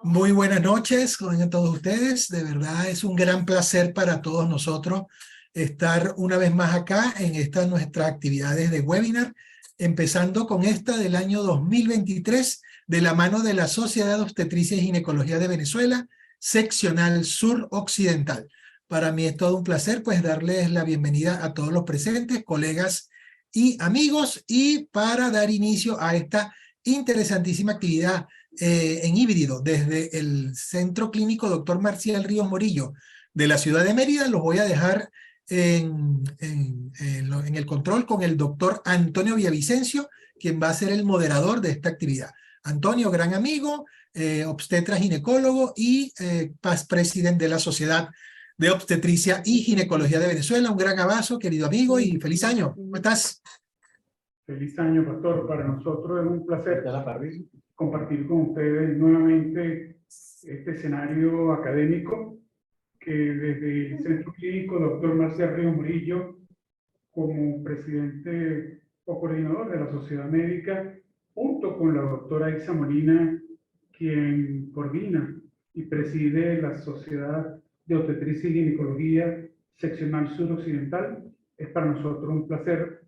Muy buenas noches con todos ustedes. De verdad es un gran placer para todos nosotros estar una vez más acá en estas nuestras actividades de webinar, empezando con esta del año 2023 de la mano de la Sociedad de Obstetricia y Ginecología de Venezuela, seccional sur occidental. Para mí es todo un placer pues darles la bienvenida a todos los presentes, colegas y amigos, y para dar inicio a esta interesantísima actividad en híbrido desde el Centro Clínico Dr. Marcial Ríos Morillo de la ciudad de Mérida. Los voy a dejar en el control con el doctor Antonio Villavicencio, quien va a ser el moderador de esta actividad. Antonio, gran amigo, obstetra ginecólogo y past president de la Sociedad de Obstetricia y Ginecología de Venezuela. Un gran abrazo, querido amigo, y feliz año. ¿Cómo estás? Feliz año, pastor. Para nosotros es un placer compartir con ustedes nuevamente este escenario académico que desde el Centro Clínico Dr. Marcial Ríos Murillo, como presidente o coordinador de la Sociedad Médica, junto con la doctora Isa Molina, quien coordina y preside la Sociedad de Obstetricia y Ginecología seccional suroccidental, es para nosotros un placer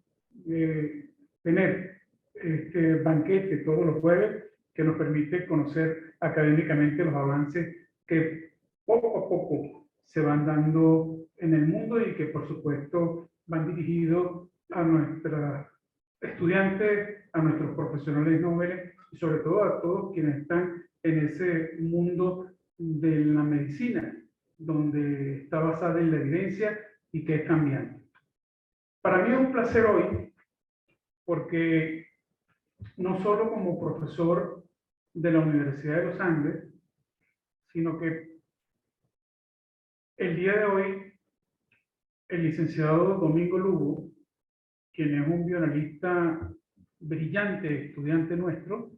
tener este banquete todos los jueves que nos permite conocer académicamente los avances que poco a poco se van dando en el mundo y que por supuesto van dirigidos a nuestros estudiantes, a nuestros profesionales nobles y sobre todo a todos quienes están en ese mundo de la medicina, donde está basada en la evidencia y que es cambiante. Para mí es un placer hoy porque no solo como profesor de la Universidad de los Andes, sino que el día de hoy el licenciado Domingo Lugo, quien es un bioanalista brillante, estudiante nuestro,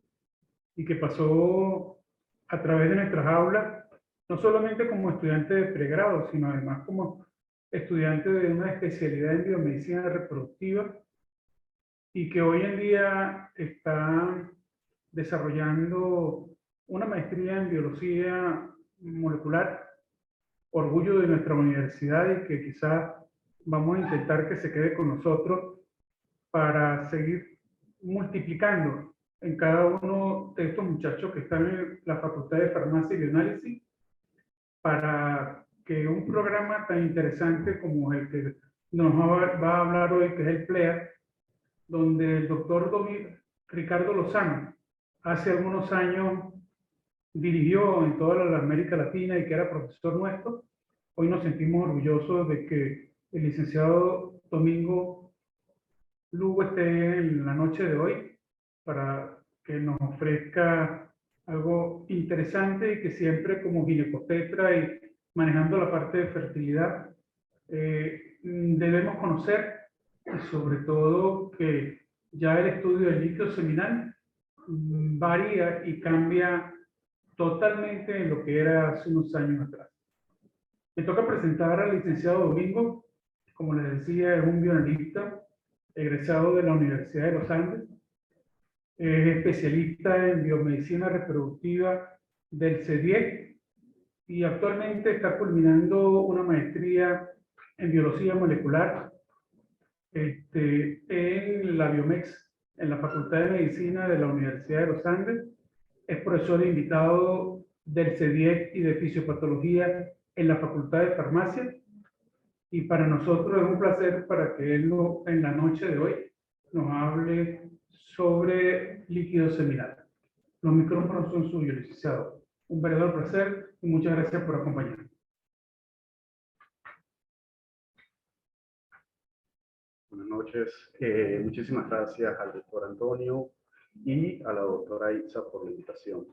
y que pasó a través de nuestras aulas, no solamente como estudiante de pregrado, sino además como estudiante de una especialidad en biomedicina reproductiva, y que hoy en día está desarrollando una maestría en biología molecular, orgullo de nuestra universidad y que quizás vamos a intentar que se quede con nosotros para seguir multiplicando en cada uno de estos muchachos que están en la Facultad de Farmacia y Bioanálisis, para que un programa tan interesante como el que nos va a hablar hoy, que es el PLEA, donde el doctor Ricardo Lozano hace algunos años dirigió en toda la América Latina y que era profesor nuestro. Hoy nos sentimos orgullosos de que el licenciado Domingo Lugo esté en la noche de hoy para que nos ofrezca algo interesante y que siempre como ginecostetra y manejando la parte de fertilidad debemos conocer, y sobre todo que ya el estudio del líquido seminal varía y cambia totalmente en lo que era hace unos años atrás. Me toca presentar al licenciado Domingo. Como les decía, es un bioanalista egresado de la Universidad de los Andes, es especialista en biomedicina reproductiva del CDIEC y actualmente está culminando una maestría en biología molecular en la Biomex, en la Facultad de Medicina de la Universidad de los Andes. Es profesor invitado del CDIEC y de fisiopatología en la Facultad de Farmacia. Y para nosotros es un placer para que él en la noche de hoy nos hable sobre líquido seminal. Los micrófonos son suyos, licenciado. Un verdadero placer y muchas gracias por acompañarnos. Buenas noches. Muchísimas gracias al doctor Antonio y a la doctora Isa por la invitación.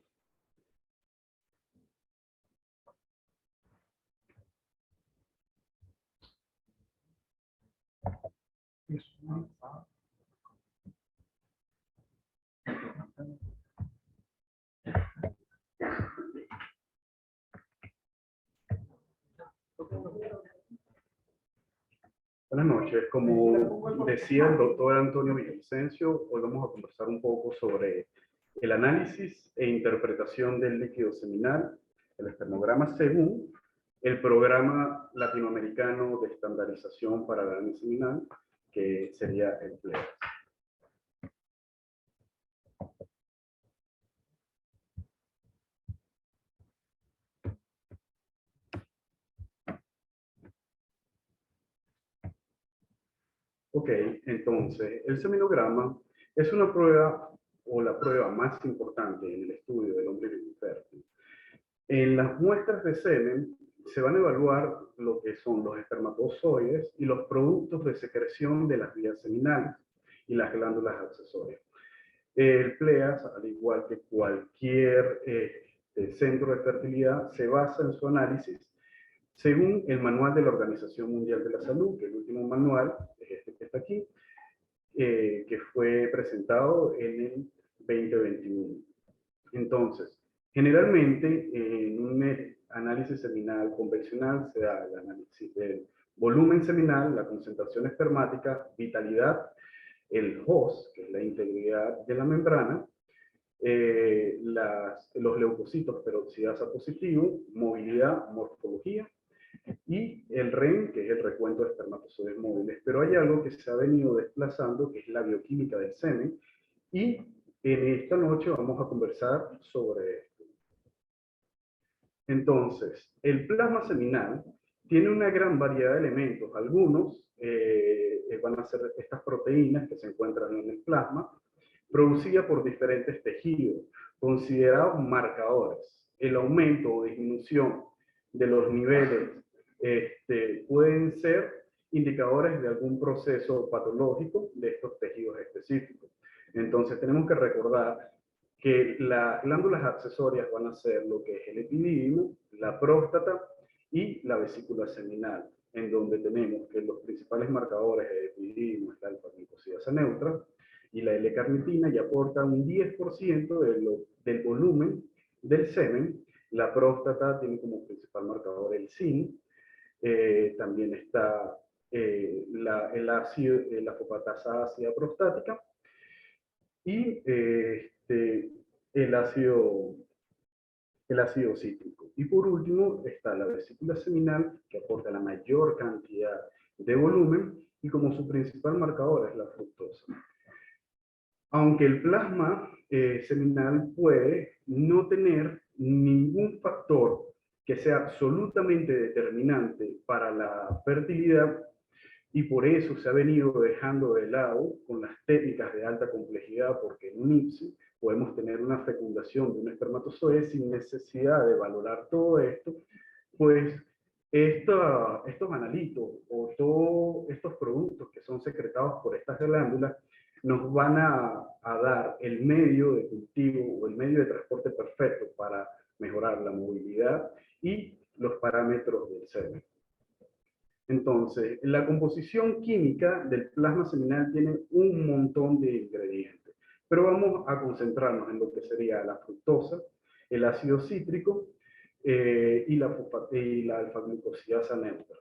Buenas noches. Como decía el doctor Antonio Villavicencio, hoy vamos a conversar un poco sobre el análisis e interpretación del líquido seminal, el espermograma, según el Programa Latinoamericano de Estandarización para el Análisis Seminal, que sería el PLEAS. Ok, entonces, el seminograma es una prueba o la prueba más importante en el estudio del hombre fértil. En las muestras de semen se van a evaluar lo que son los espermatozoides y los productos de secreción de las vías seminales y las glándulas accesorias. El PLEAS, al igual que cualquier centro de fertilidad, se basa en su análisis según el manual de la Organización Mundial de la Salud, que el último manual es este que está aquí, que fue presentado en el 2021. Entonces, generalmente en un análisis seminal convencional se da el análisis del volumen seminal, la concentración espermática, vitalidad, el host, que es la integridad de la membrana, los leucocitos peroxidasa positivo, movilidad, morfología, y el REM, que es el recuento de espermatozoides móviles. Pero hay algo que se ha venido desplazando, que es la bioquímica del semen, y en esta noche vamos a conversar sobre esto. Entonces, el plasma seminal tiene una gran variedad de elementos. Algunos van a ser estas proteínas que se encuentran en el plasma, producidas por diferentes tejidos, considerados marcadores. El aumento o disminución de los niveles pueden ser indicadores de algún proceso patológico de estos tejidos específicos. Entonces tenemos que recordar que las glándulas accesorias van a ser lo que es el epidídimo, la próstata y la vesícula seminal, en donde tenemos que los principales marcadores del epidídimo es la alfa-glicosidasa neutra y la L-carnitina, y aportan un 10% del volumen del semen. La próstata tiene como principal marcador el zinc. También está la fosfatasa ácida prostática y el ácido cítrico. Y por último está la vesícula seminal, que aporta la mayor cantidad de volumen y como su principal marcador es la fructosa. Aunque el plasma seminal puede no tener ningún factor que sea absolutamente determinante para la fertilidad, y por eso se ha venido dejando de lado con las técnicas de alta complejidad, porque en un IPSI podemos tener una fecundación de un espermatozoide sin necesidad de valorar todo esto, pues estos analitos o todos estos productos que son secretados por estas glándulas nos van a dar el medio de cultivo o el medio de transporte perfecto para mejorar la movilidad y los parámetros del semen. Entonces, la composición química del plasma seminal tiene un montón de ingredientes, pero vamos a concentrarnos en lo que sería la fructosa, el ácido cítrico y la alfa-glicosidasa neutra.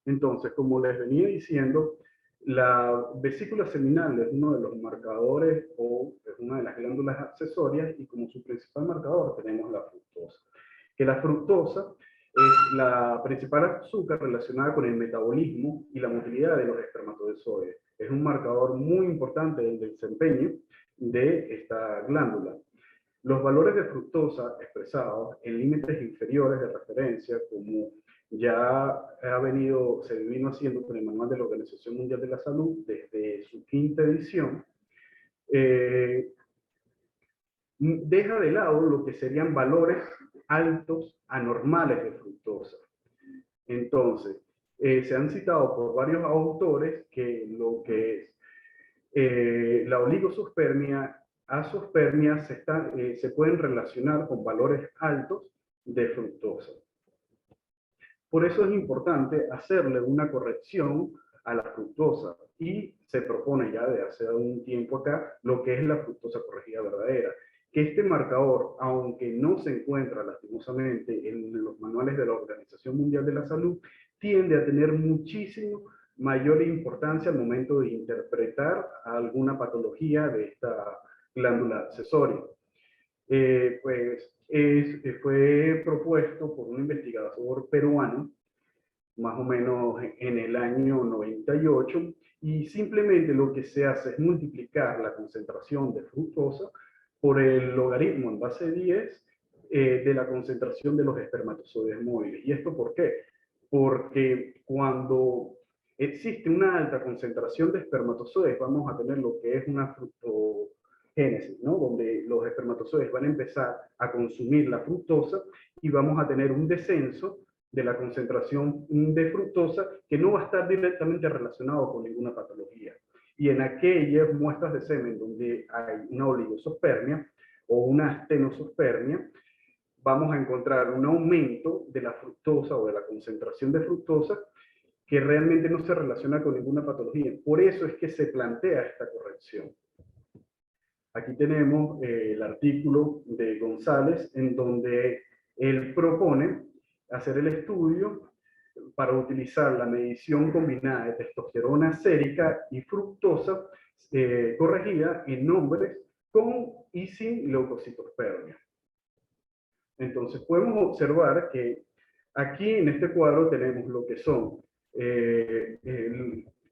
Entonces, como les venía diciendo, la vesícula seminal es uno de los marcadores o es una de las glándulas accesorias, y como su principal marcador tenemos la fructosa. Que la fructosa es la principal azúcar relacionada con el metabolismo y la motilidad de los espermatozoides. Es un marcador muy importante del desempeño de esta glándula. Los valores de fructosa expresados en límites inferiores de referencia, como ya se vino haciendo con el manual de la Organización Mundial de la Salud desde su 5ª edición, deja de lado lo que serían valores altos anormales de fructosa. Entonces, se han citado por varios autores que lo que es la oligospermia, azoospermia se pueden relacionar con valores altos de fructosa. Por eso es importante hacerle una corrección a la fructosa, y se propone ya de hace un tiempo acá lo que es la fructosa corregida verdadera, que este marcador, aunque no se encuentra lastimosamente en los manuales de la Organización Mundial de la Salud, tiende a tener muchísimo mayor importancia al momento de interpretar alguna patología de esta glándula accesoria. Fue propuesto por un investigador peruano, más o menos en el año 98, y simplemente lo que se hace es multiplicar la concentración de fructosa por el logaritmo en base 10 de la concentración de los espermatozoides móviles. ¿Y esto por qué? Porque cuando existe una alta concentración de espermatozoides, vamos a tener lo que es una fructogénesis, ¿no? Donde los espermatozoides van a empezar a consumir la fructosa y vamos a tener un descenso de la concentración de fructosa que no va a estar directamente relacionado con ninguna patología. Y en aquellas muestras de semen donde hay una oligospermia o una astenospermia, vamos a encontrar un aumento de la fructosa o de la concentración de fructosa que realmente no se relaciona con ninguna patología. Por eso es que se plantea esta corrección. Aquí tenemos el artículo de González en donde él propone hacer el estudio para utilizar la medición combinada de testosterona sérica y fructosa corregida en hombres con y sin leucocitospermia. Entonces podemos observar que aquí en este cuadro tenemos lo que son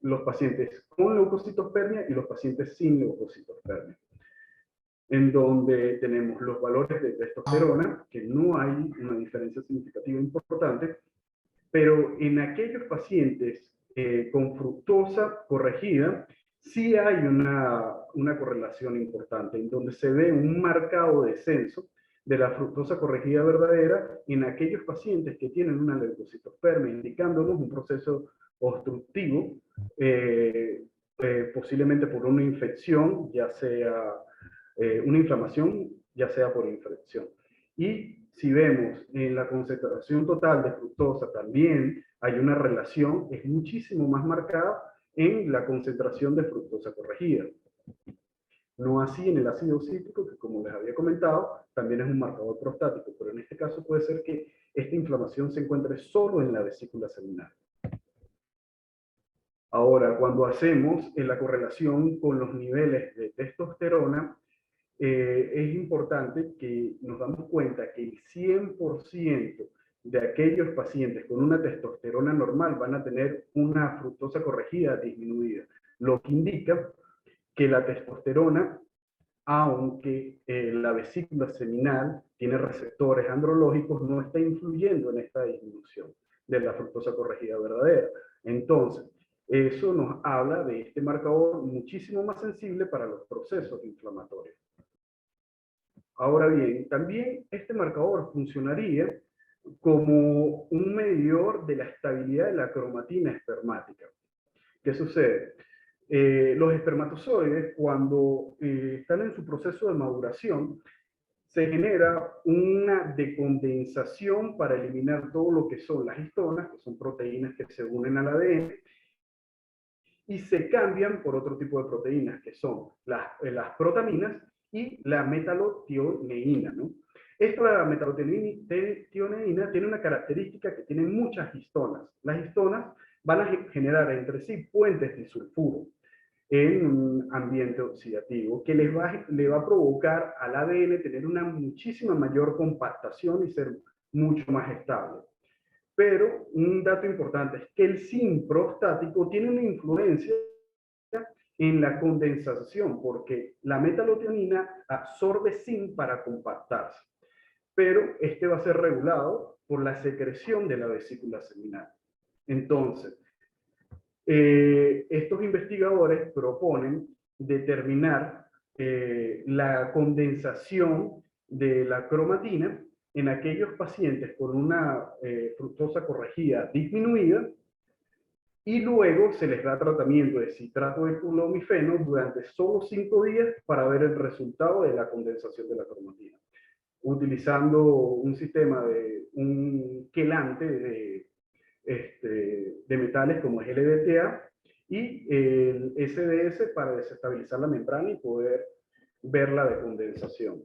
los pacientes con leucocitospermia y los pacientes sin leucocitospermia, en donde tenemos los valores de testosterona, que no hay una diferencia significativa importante, pero en aquellos pacientes con fructosa corregida, sí hay una correlación importante, en donde se ve un marcado descenso de la fructosa corregida verdadera en aquellos pacientes que tienen una leucocitospermia, indicándonos un proceso obstructivo, posiblemente por una infección, ya sea una inflamación, ya sea por infección. Y si vemos en la concentración total de fructosa también hay una relación, es muchísimo más marcada en la concentración de fructosa corregida. No así en el ácido cítrico, que como les había comentado, también es un marcador prostático, pero en este caso puede ser que esta inflamación se encuentre solo en la vesícula seminal. Ahora, cuando hacemos la correlación con los niveles de testosterona, es importante que nos damos cuenta que el 100% de aquellos pacientes con una testosterona normal van a tener una fructosa corregida disminuida, lo que indica que la testosterona, aunque la vesícula seminal tiene receptores andrológicos, no está influyendo en esta disminución de la fructosa corregida verdadera. Entonces, eso nos habla de este marcador muchísimo más sensible para los procesos inflamatorios. Ahora bien, también este marcador funcionaría como un medidor de la estabilidad de la cromatina espermática. ¿Qué sucede? Los espermatozoides, cuando están en su proceso de maduración, se genera una decondensación para eliminar todo lo que son las histonas, que son proteínas que se unen al ADN, y se cambian por otro tipo de proteínas, que son las protaminas y la metalotioneína, ¿no? Esta metalotioneína tiene una característica que tiene muchas histonas. Las histonas van a generar entre sí puentes disulfuro en un ambiente oxidativo que le va a provocar al ADN tener una muchísima mayor compactación y ser mucho más estable. Pero un dato importante es que el zinc prostático tiene una influencia en la condensación, porque la metalotionina absorbe zinc para compactarse, pero este va a ser regulado por la secreción de la vesícula seminal. Entonces, estos investigadores proponen determinar la condensación de la cromatina en aquellos pacientes con una fructosa corregida disminuida, y luego se les da tratamiento de citrato de clomifeno durante solo 5 días para ver el resultado de la condensación de la cromatina, utilizando un sistema de un quelante de metales como es LDTA y el SDS para desestabilizar la membrana y poder ver la decondensación.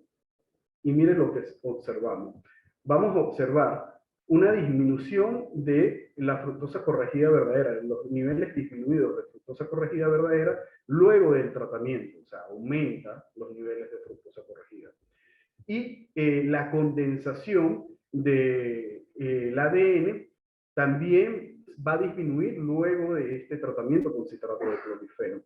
Y miren lo que observamos. Vamos a observar una disminución de la fructosa corregida verdadera, los niveles disminuidos de fructosa corregida verdadera luego del tratamiento, o sea, aumenta los niveles de fructosa corregida. Y la condensación del ADN también va a disminuir luego de este tratamiento con citrato de clomifeno.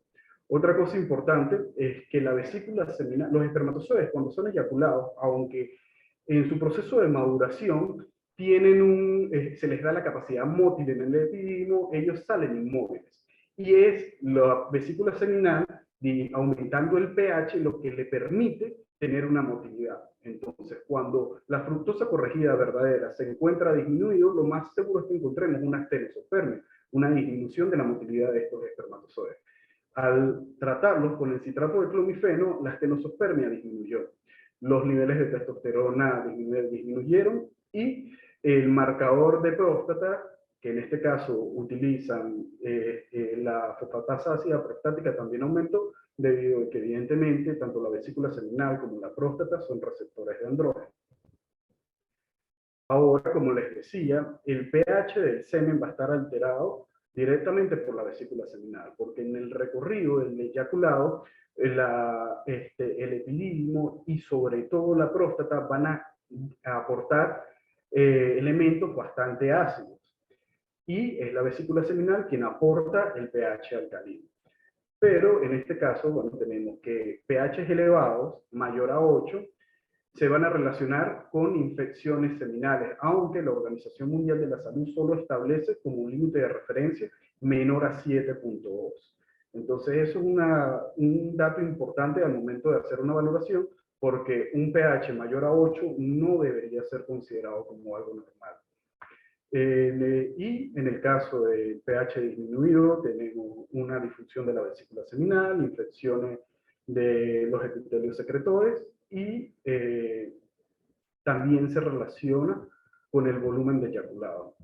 Otra cosa importante es que la vesícula seminal, los espermatozoides cuando son eyaculados, aunque en su proceso de maduración tienen se les da la capacidad mótil en el epididimo, ellos salen inmóviles. Y es la vesícula seminal aumentando el pH lo que le permite tener una motilidad. Entonces, cuando la fructosa corregida verdadera se encuentra disminuido, lo más seguro es que encontremos una astenospermia, una disminución de la motilidad de estos espermatozoides. Al tratarlos con el citrato de clomifeno, la astenospermia disminuyó. Los niveles de testosterona disminuyeron y el marcador de próstata, que en este caso utilizan la fosfatasa ácida prostática, también aumentó, debido a que evidentemente tanto la vesícula seminal como la próstata son receptores de andrógeno. Ahora, como les decía, el pH del semen va a estar alterado directamente por la vesícula seminal, porque en el recorrido del eyaculado, el epididimo y sobre todo la próstata van a aportar elementos bastante ácidos. Y es la vesícula seminal quien aporta el pH alcalino. Pero en este caso, bueno, tenemos que pHs elevados, mayor a 8, se van a relacionar con infecciones seminales, aunque la Organización Mundial de la Salud solo establece como un límite de referencia menor a 7.2. Entonces eso es un dato importante al momento de hacer una valoración, porque un pH mayor a 8 no debería ser considerado como algo normal. Y en el caso del pH disminuido, tenemos una disfunción de la vesícula seminal, infecciones de los epitelios secretores y también se relaciona con el volumen de eyaculado.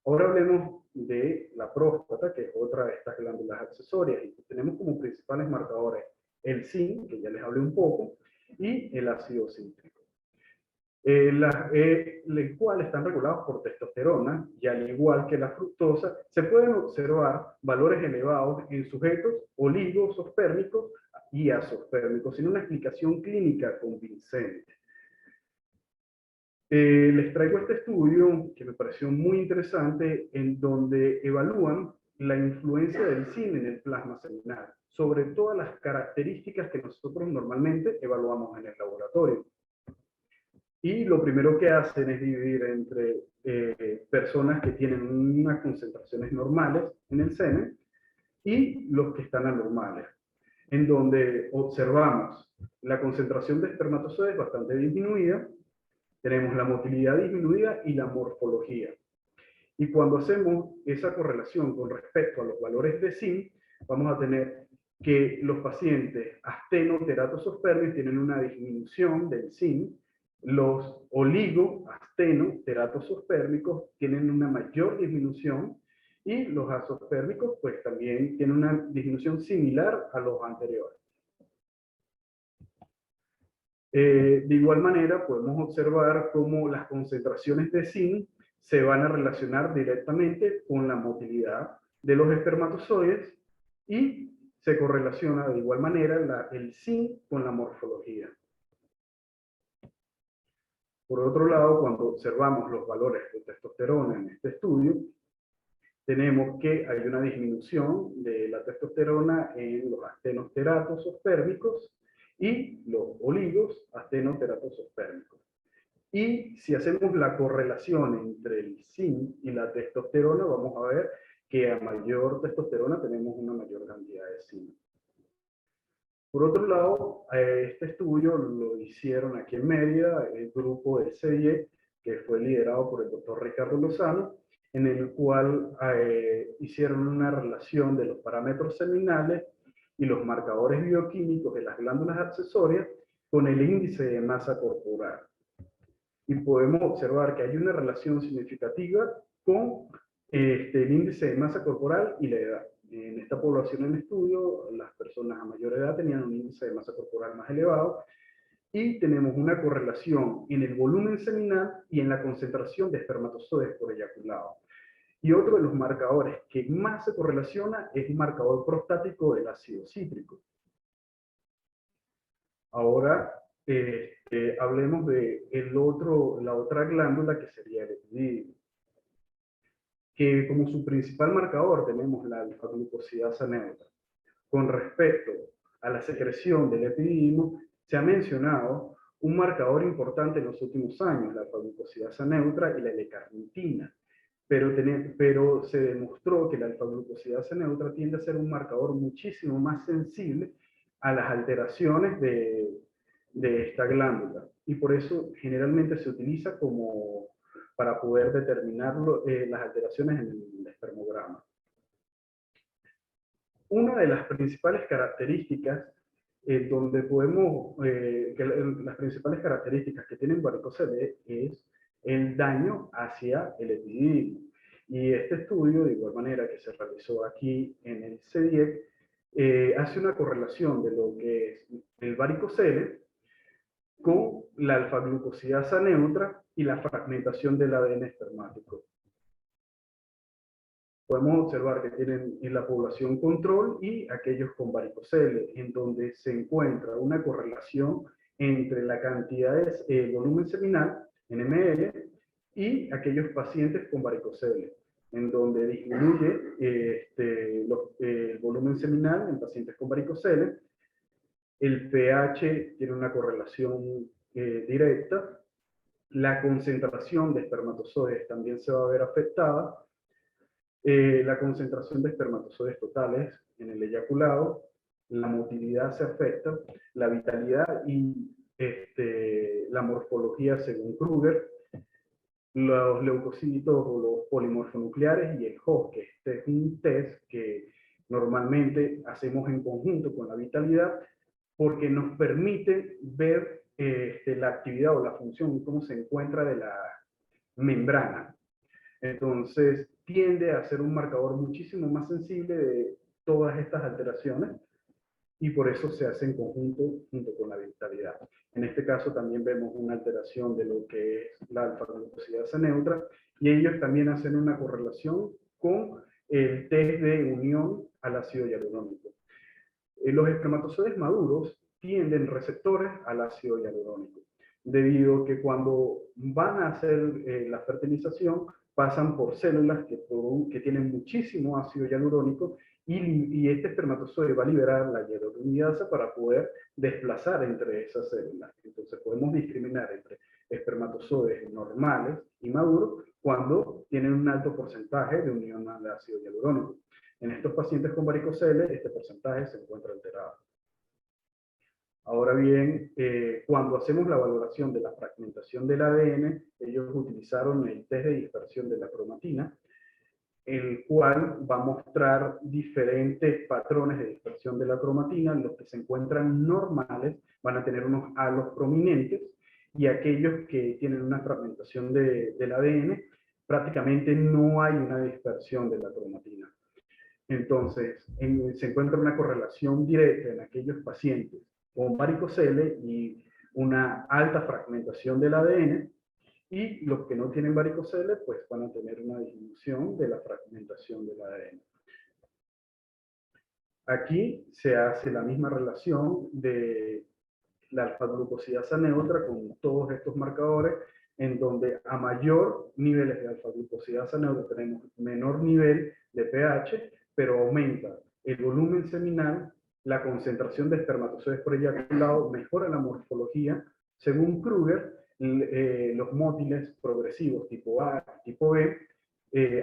Ahora hablemos de la próstata, que es otra de estas glándulas accesorias, y tenemos como principales marcadores el zinc, que ya les hablé un poco, y el ácido cítrico. Los cuales están regulados por testosterona, y al igual que la fructosa, se pueden observar valores elevados en sujetos oligospermicos y azospérmicos, sin una explicación clínica convincente. Les traigo este estudio que me pareció muy interesante, en donde evalúan la influencia del zinc en el plasma seminal, sobre todas las características que nosotros normalmente evaluamos en el laboratorio. Y lo primero que hacen es dividir entre personas que tienen unas concentraciones normales en el semen y los que están anormales, en donde observamos la concentración de espermatozoides bastante disminuida, tenemos la motilidad disminuida y la morfología. Y cuando hacemos esa correlación con respecto a los valores de zinc, vamos a tener que los pacientes asteno-teratospermicos tienen una disminución del zinc, los oligo-asteno-teratospermicos tienen una mayor disminución y los azospérmicos pues también tienen una disminución similar a los anteriores. De igual manera podemos observar cómo las concentraciones de zinc se van a relacionar directamente con la motilidad de los espermatozoides y se correlaciona de igual manera el zinc con la morfología. Por otro lado, cuando observamos los valores de testosterona en este estudio, tenemos que hay una disminución de la testosterona en los astenoteratospermicos y los oligos astenoteratospermicos. Y si hacemos la correlación entre el zinc y la testosterona, vamos a ver que a mayor testosterona tenemos una mayor cantidad de zinc. Por otro lado, este estudio lo hicieron aquí en Mérida, el grupo de CIE, que fue liderado por el doctor Ricardo Lozano, en el cual hicieron una relación de los parámetros seminales y los marcadores bioquímicos de las glándulas accesorias con el índice de masa corporal. Y podemos observar que hay una relación significativa con el índice de masa corporal y la edad. En esta población en estudio, las personas a mayor edad tenían un índice de masa corporal más elevado y tenemos una correlación en el volumen seminal y en la concentración de espermatozoides por eyaculado. Y otro de los marcadores que más se correlaciona es el marcador prostático del ácido cítrico. Ahora hablemos de la otra glándula, que sería el epididio, que como su principal marcador tenemos la alfa-glucosidasa neutra. Con respecto a la secreción del epididimo, se ha mencionado un marcador importante en los últimos años, la alfa-glucosidasa neutra y la L-carnitina, pero se demostró que la alfa-glucosidasa neutra tiende a ser un marcador muchísimo más sensible a las alteraciones de esta glándula, y por eso generalmente se utiliza para poder determinar las alteraciones en el espermograma. Una de las principales características las principales características que tienen varicocele es el daño hacia el epididio. Y este estudio, de igual manera que se realizó aquí en el CDIEC, hace una correlación de lo que es el varicocele con la alfa-glucosidasa neutra y la fragmentación del ADN espermático. Podemos observar que tienen en la población control y aquellos con varicocele, en donde se encuentra una correlación entre la cantidad de volumen seminal, en ml, y aquellos pacientes con varicocele, en donde disminuye el volumen seminal en pacientes con varicocele. El pH tiene una correlación directa. La concentración de espermatozoides también se va a ver afectada. La concentración de espermatozoides totales en el eyaculado, la motilidad se afecta, la vitalidad y la morfología según Kruger, los leucocitos o los polimorfonucleares y el HOS, que este es un test que normalmente hacemos en conjunto con la vitalidad, porque nos permite ver la actividad o la función, cómo se encuentra de la membrana. Entonces, tiende a ser un marcador muchísimo más sensible de todas estas alteraciones, y por eso se hace en conjunto junto con la vitalidad. En este caso también vemos una alteración de lo que es la alfa-glucosidasa neutra, y ellos también hacen una correlación con el test de unión al ácido hialurónico. Los espermatozoides maduros tienden receptores al ácido hialurónico, debido a que cuando van a hacer la fertilización pasan por células que tienen muchísimo ácido hialurónico, y este espermatozoide va a liberar la hialuronidasa para poder desplazar entre esas células. Entonces podemos discriminar entre espermatozoides normales y maduros cuando tienen un alto porcentaje de unión al ácido hialurónico. En estos pacientes con varicocele, este porcentaje se encuentra alterado. Ahora bien, cuando hacemos la valoración de la fragmentación del ADN, ellos utilizaron el test de dispersión de la cromatina, el cual va a mostrar diferentes patrones de dispersión de la cromatina. Los que se encuentran normales van a tener unos halos prominentes, y aquellos que tienen una fragmentación del ADN, prácticamente no hay una dispersión de la cromatina. Entonces, se encuentra una correlación directa en aquellos pacientes con varicocele y una alta fragmentación del ADN, y los que no tienen varicocele pues van a tener una disminución de la fragmentación del ADN. Aquí se hace la misma relación de la alfa-glucosidasa neutra con todos estos marcadores, en donde a mayor niveles de alfa-glucosidasa neutra tenemos menor nivel de pH, pero aumenta el volumen seminal, la concentración de espermatozoides por eyaculado, mejora la morfología. Según Kruger, los mótiles progresivos tipo A, tipo B,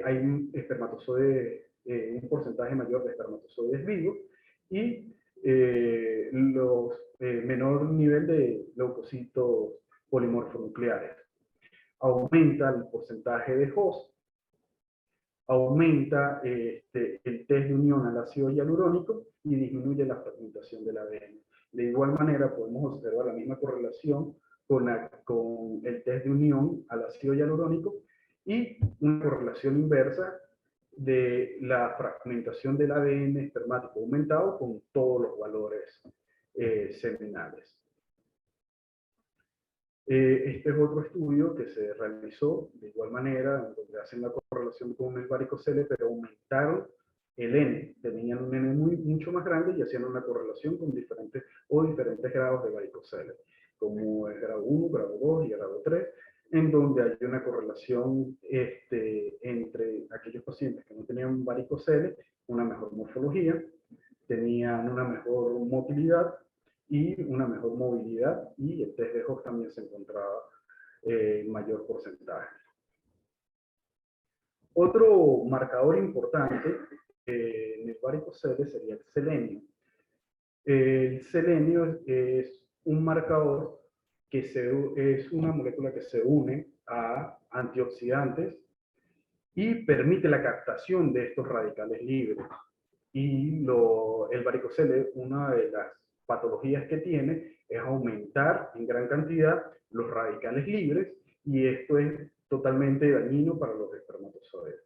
hay un porcentaje mayor de espermatozoides vivos, y menor nivel de leucocitos polimorfonucleares. Aumenta el porcentaje de HOS, aumenta el test de unión al ácido hialurónico y disminuye la fragmentación del ADN. De igual manera, podemos observar la misma correlación con el test de unión al ácido hialurónico, y una correlación inversa de la fragmentación del ADN espermático aumentado con todos los valores seminales. Este es otro estudio que se realizó de igual manera, donde hacen la correlación con el varicocele, pero aumentaron el N, tenían un N mucho más grande y hacían una correlación con diferentes grados de varicocele, como el grado 1, grado 2 y grado 3, en donde hay una correlación entre aquellos pacientes que no tenían varicocele, una mejor morfología, tenían una mejor motilidad y una mejor movilidad, y el test de Hoff también se encontraba en mayor porcentaje. Otro marcador importante en el varicocele sería el selenio. El selenio es un marcador que es una molécula que se une a antioxidantes y permite la captación de estos radicales libres. Y el varicocele, una de las patologías que tiene es aumentar en gran cantidad los radicales libres, y esto es totalmente dañino para los espermatozoides.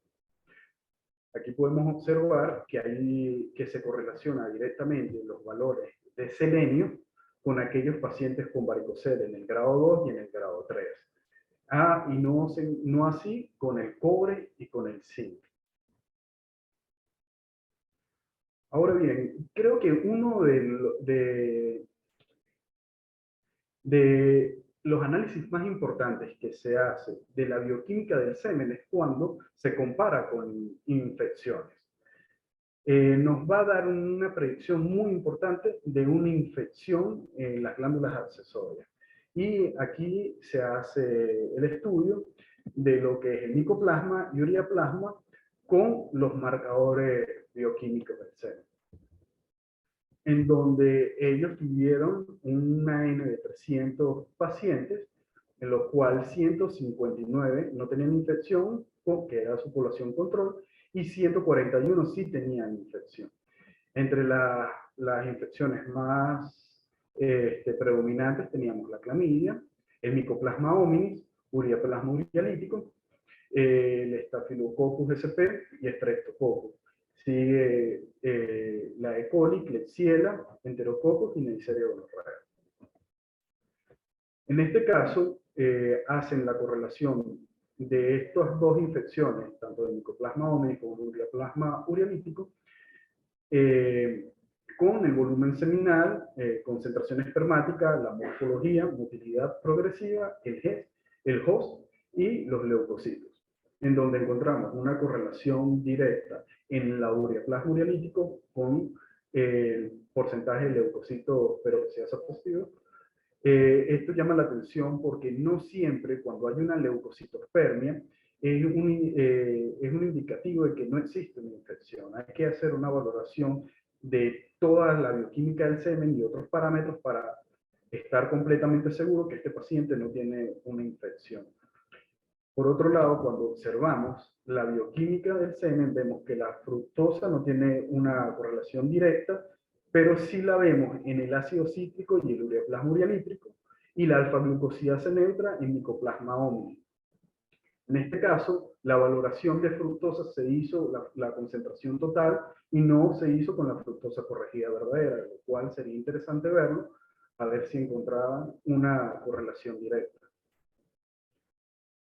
Aquí podemos observar que se correlaciona directamente los valores de selenio con aquellos pacientes con varicocele en el grado 2 y en el grado 3. Y no así con el cobre y con el zinc. Ahora bien, creo que uno de los análisis más importantes que se hace de la bioquímica del semen es cuando se compara con infecciones. Nos va a dar una predicción muy importante de una infección en las glándulas accesorias. Y aquí se hace el estudio de lo que es el micoplasma y ureaplasma con los marcadores bioquímicos del semen, en donde ellos tuvieron una N de 300 pacientes, en los cuales 159 no tenían infección, que era su población control, y 141 sí tenían infección. Entre las infecciones más predominantes teníamos la clamidia, el Mycoplasma hominis, Ureaplasma urealítico, el Staphylococcus sp y Streptococcus. Sigue la E. coli, Klebsiella, Enterococcus y Neisseria gonorrhoeae. En este caso, hacen la correlación de estas dos infecciones, tanto del Mycoplasma hominis como del Ureaplasma urealítico, con el volumen seminal, concentración espermática, la morfología, motilidad progresiva, el GES, el host y los leucocitos, en donde encontramos una correlación directa en la ureaplasma urealítico con el porcentaje de leucocitos peroxidasa positivos. Esto llama la atención porque no siempre cuando hay una leucocitospermia es un indicativo de que no existe una infección. Hay que hacer una valoración de toda la bioquímica del semen y otros parámetros para estar completamente seguro que este paciente no tiene una infección. Por otro lado, cuando observamos la bioquímica del semen, vemos que la fructosa no tiene una correlación directa, pero sí la vemos en el ácido cítrico y el ureaplasma urealítico, y la alfa-glucosidasa neutra en Mycoplasma hominis. En este caso, la valoración de fructosa se hizo la concentración total y no se hizo con la fructosa corregida verdadera, lo cual sería interesante verlo, a ver si encontraban una correlación directa.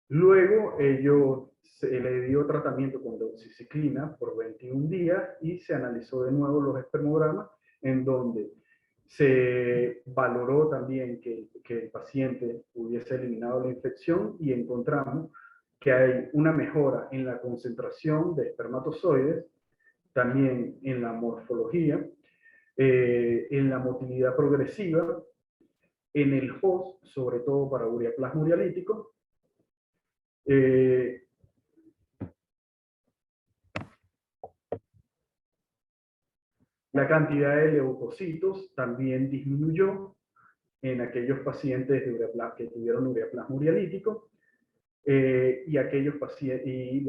Luego, se le dio tratamiento con doxiciclina por 21 días y se analizó de nuevo los espermogramas, en donde se valoró también que el paciente hubiese eliminado la infección, y encontramos que hay una mejora en la concentración de espermatozoides, también en la morfología, en la motilidad progresiva, en el host, sobre todo para ureaplasma urealítico. La cantidad de leucocitos también disminuyó en aquellos pacientes que tuvieron ureaplasma urealítico, y aquellos pacientes,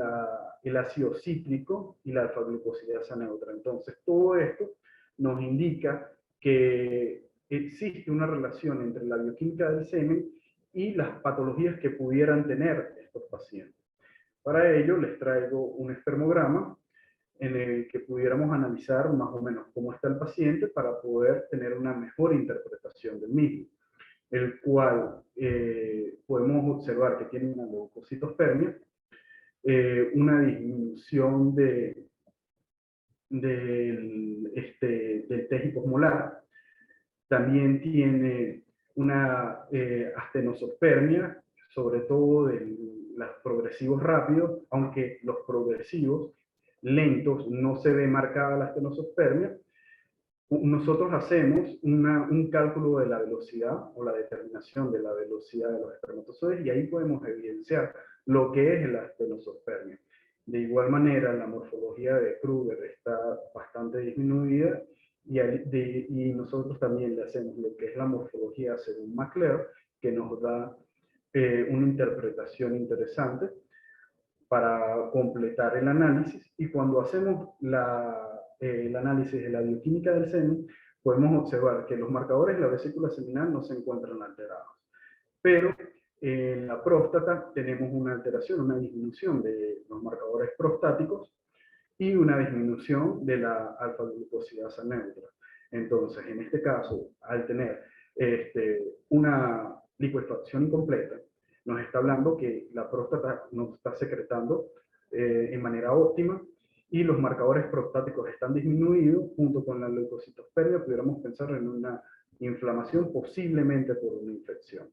el ácido cítrico y la alfa-glucosidasa neutra. Entonces, todo esto nos indica que existe una relación entre la bioquímica del semen y las patologías que pudieran tener estos pacientes. Para ello, les traigo un espermograma en el que pudiéramos analizar más o menos cómo está el paciente para poder tener una mejor interpretación del mismo. el cual podemos observar que tiene una leucocitospermia, una disminución del tejido molar. También tiene una astenospermia, sobre todo de los progresivos rápidos, aunque los progresivos lentos no se ve marcada la astenospermia. Nosotros hacemos un cálculo de la velocidad o la determinación de la velocidad de los espermatozoides y ahí podemos evidenciar lo que es la astenospermia. De igual manera, la morfología de Kruger está bastante disminuida y nosotros también le hacemos lo que es la morfología según McClure, que nos da una interpretación interesante para completar el análisis. Y cuando hacemos el análisis de la bioquímica del semen, podemos observar que los marcadores de la vesícula seminal no se encuentran alterados. Pero en la próstata tenemos una alteración, una disminución de los marcadores prostáticos y una disminución de la alfa-glucosidasa neutra. Entonces, en este caso, al tener una licuefacción incompleta, nos está hablando que la próstata no está secretando en manera óptima y los marcadores prostáticos están disminuidos. Junto con la leucocitospermia pudiéramos pensar en una inflamación, posiblemente por una infección.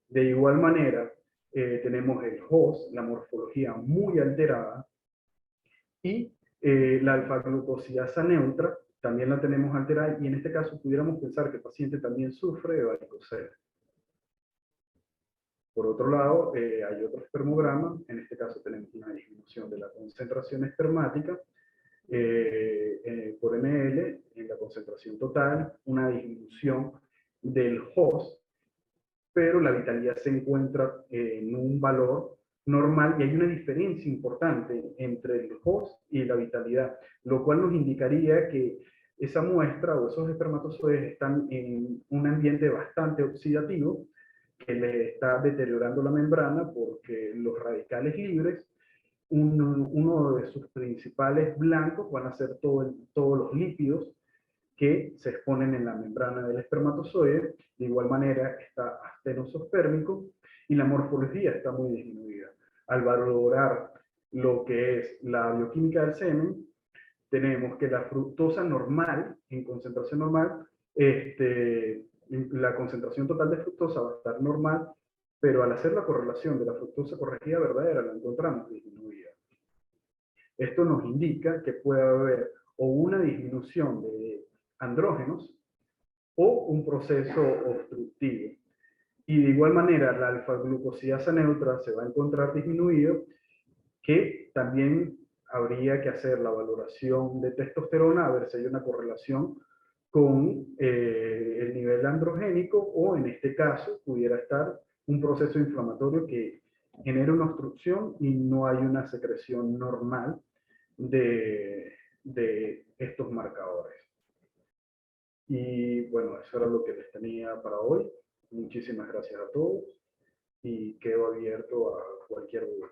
De igual manera, tenemos el host, la morfología muy alterada, y la alfa-glucosidasa neutra también la tenemos alterada, y en este caso pudiéramos pensar que el paciente también sufre de varicocele. Por otro lado, hay otro espermograma. En este caso tenemos una disminución de la concentración espermática por ml en la concentración total, una disminución del host, pero la vitalidad se encuentra en un valor normal y hay una diferencia importante entre el host y la vitalidad, lo cual nos indicaría que esa muestra o esos espermatozoides están en un ambiente bastante oxidativo, que le está deteriorando la membrana porque los radicales libres, uno de sus principales blancos van a ser todos los lípidos que se exponen en la membrana del espermatozoide. De igual manera está astenospermico y la morfología está muy disminuida. Al valorar lo que es la bioquímica del semen, tenemos que la fructosa normal, en concentración normal, la concentración total de fructosa va a estar normal, pero al hacer la correlación de la fructosa corregida verdadera la encontramos disminuida. Esto nos indica que puede haber o una disminución de andrógenos o un proceso obstructivo. Y de igual manera la alfa-glucosidasa neutra se va a encontrar disminuido, que también habría que hacer la valoración de testosterona a ver si hay una correlación con el nivel androgénico, o en este caso pudiera estar un proceso inflamatorio que genera una obstrucción y no hay una secreción normal de estos marcadores. Y bueno, eso era lo que les tenía para hoy. Muchísimas gracias a todos y quedo abierto a cualquier duda.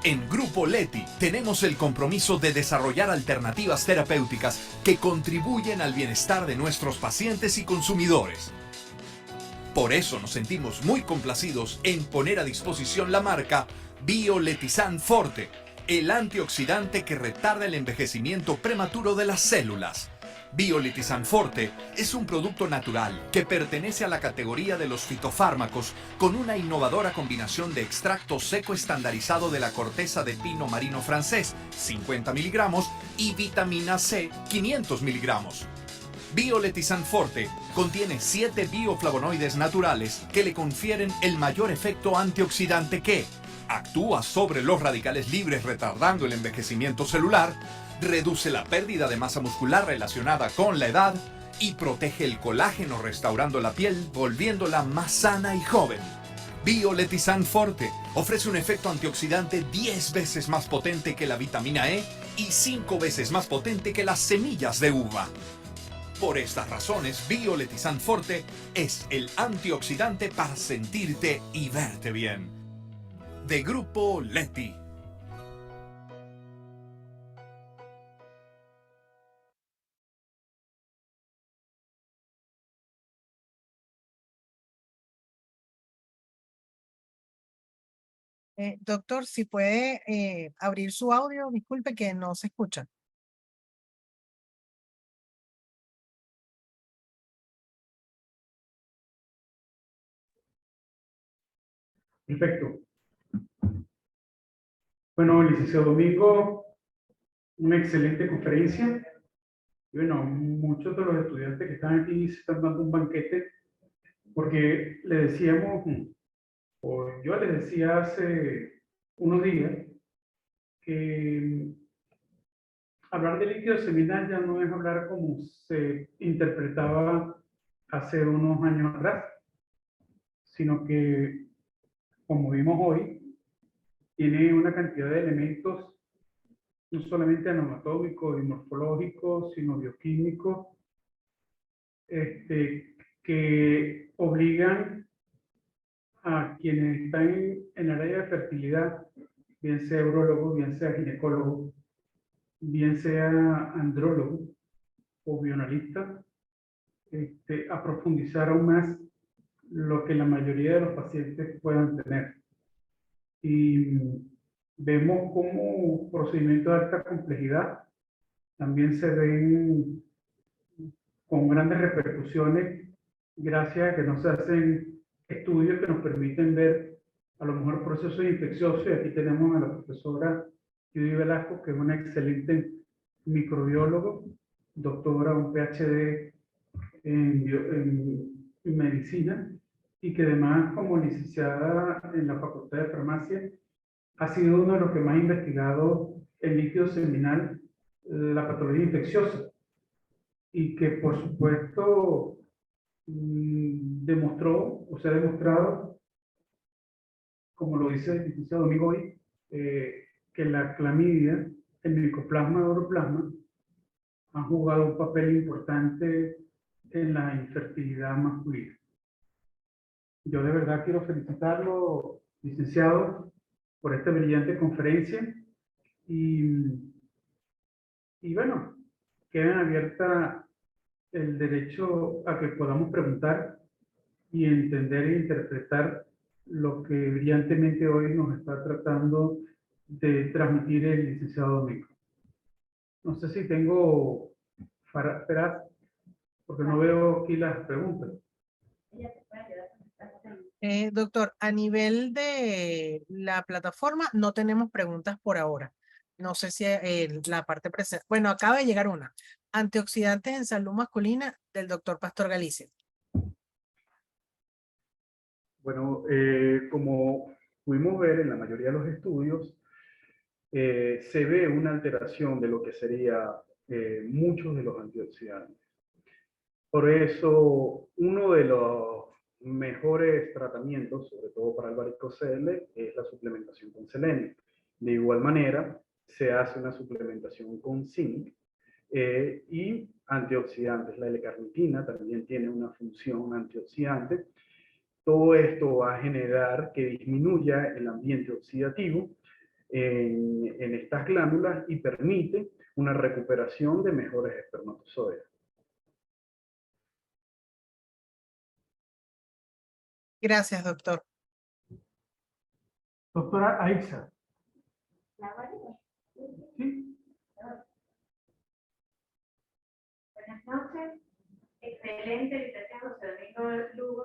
En Grupo Leti tenemos el compromiso de desarrollar alternativas terapéuticas que contribuyen al bienestar de nuestros pacientes y consumidores. Por eso nos sentimos muy complacidos en poner a disposición la marca Bioletizan Forte, el antioxidante que retarda el envejecimiento prematuro de las células. Bioletizan Forte es un producto natural que pertenece a la categoría de los fitofármacos, con una innovadora combinación de extracto seco estandarizado de la corteza de pino marino francés, 50 miligramos, y vitamina C, 500 miligramos. Bioletizan Forte contiene 7 bioflavonoides naturales que le confieren el mayor efecto antioxidante, que actúa sobre los radicales libres retardando el envejecimiento celular, reduce la pérdida de masa muscular relacionada con la edad y protege el colágeno restaurando la piel, volviéndola más sana y joven. Bioletizan Forte ofrece un efecto antioxidante 10 veces más potente que la vitamina E y 5 veces más potente que las semillas de uva. Por estas razones, Bioletizan Forte es el antioxidante para sentirte y verte bien. De Grupo Leti. Doctor, si puede abrir su audio, disculpe que no se escucha. Perfecto. Bueno, licenciado Domingo, una excelente conferencia. Y bueno, muchos de los estudiantes que están aquí se están dando un banquete porque le decíamos, o yo les decía hace unos días, que hablar de líquido seminal ya no es hablar como se interpretaba hace unos años atrás, sino que, como vimos hoy, tiene una cantidad de elementos no solamente anatómicos y morfológicos, sino bioquímicos, que obligan a quienes están en el área de fertilidad, bien sea urologo, bien sea ginecólogo, bien sea andrólogo o bioanalista, a profundizar aún más lo que la mayoría de los pacientes puedan tener. Y vemos cómo procedimientos de alta complejidad también se ven con grandes repercusiones gracias a que no se hacen estudios que nos permiten ver a lo mejor procesos infecciosos. Y aquí tenemos a la profesora Judy Velasco, que es una excelente microbiólogo, doctora, un PhD en medicina, y que además como licenciada en la Facultad de Farmacia ha sido uno de los que más ha investigado el líquido seminal, la patología infecciosa, y que por supuesto demostró, o se ha demostrado, como lo dice el licenciado Domingo hoy, que la clamidia, el micoplasma, uroplasma, han jugado un papel importante en la infertilidad masculina. Yo de verdad quiero felicitarlo, licenciado, por esta brillante conferencia y bueno, queda abierta el derecho a que podamos preguntar y entender e interpretar lo que brillantemente hoy nos está tratando de transmitir el licenciado Domingo. No sé si tengo para esperar, porque no veo aquí las preguntas. Doctor, a nivel de la plataforma no tenemos preguntas por ahora. No sé si la parte presente. Bueno, acaba de llegar una. Antioxidantes en salud masculina del doctor Pastor Galicia. Bueno, como pudimos ver en la mayoría de los estudios, se ve una alteración de lo que sería muchos de los antioxidantes. Por eso, uno de los mejores tratamientos, sobre todo para el varicocele, es la suplementación con selenio. De igual manera, se hace una suplementación con zinc y antioxidantes. La L-carnitina también tiene una función antioxidante. Todo esto va a generar que disminuya el ambiente oxidativo en estas glándulas y permite una recuperación de mejores espermatozoides. Gracias, doctor. Doctora Aixa. ¿Sí? Buenas noches. Excelente, licenciado José Domingo Lugo,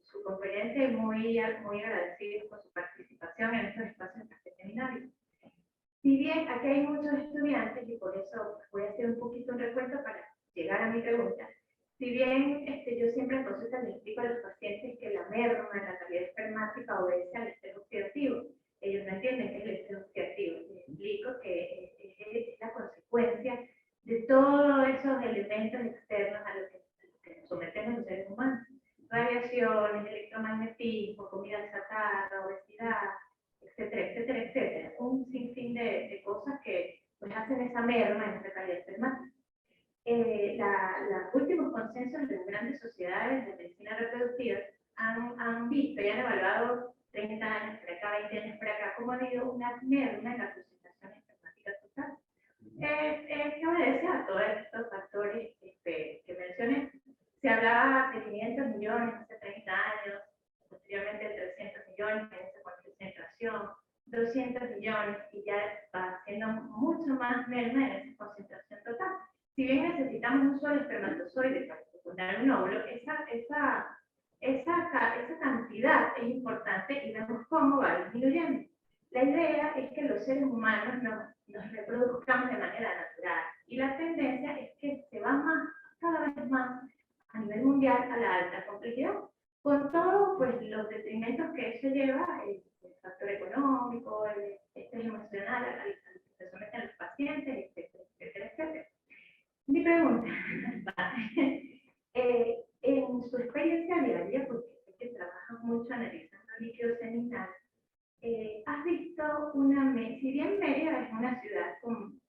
su conferencia, y muy agradecido por su participación en estos espacios seminarios. Si bien aquí hay muchos estudiantes, y por eso voy a hacer un poquito un recuento para llegar a mi pregunta, si bien yo siempre en consulta les explico a los pacientes que la merma en la calidad espermática obedece al estrés oxidativo. Ellos no entienden qué es el estrés oxidativo. Les explico que es la consecuencia de todos esos elementos externos a los que nos sometemos los seres humanos. Radiaciones, electromagnetismo, comida chatarra, obesidad, etcétera, etcétera, etcétera. Un sinfín de cosas que pues hacen esa merma en esa calidad espermática. Los últimos consensos de las grandes sociedades de medicina reproductiva han visto y han evaluado 30 años para acá, 20 años para acá, cómo ha habido una merma en la concentración espermática total. Que obedece a todos estos factores que mencioné. Se hablaba de 500 millones hace 30 años, posteriormente de 300 millones en esa concentración, 200 millones, y ya va siendo mucho más merma en esa concentración total. Si bien necesitamos un solo espermatozoide para fecundar un óvulo, esa cantidad es importante y vemos cómo va disminuyendo. La idea es que los seres humanos nos reproduzcamos de manera natural, y la tendencia es que se va cada vez más a nivel mundial a la alta complejidad, con todos pues, los detrimentos que eso lleva, el factor económico, el estrés emocional al que se someten los pacientes, etcétera, etcétera, etcétera. Mi pregunta, en su experiencia diaria, porque sé que trabajas mucho analizando líquidos seminales, ¿has visto si bien Mérida es una ciudad con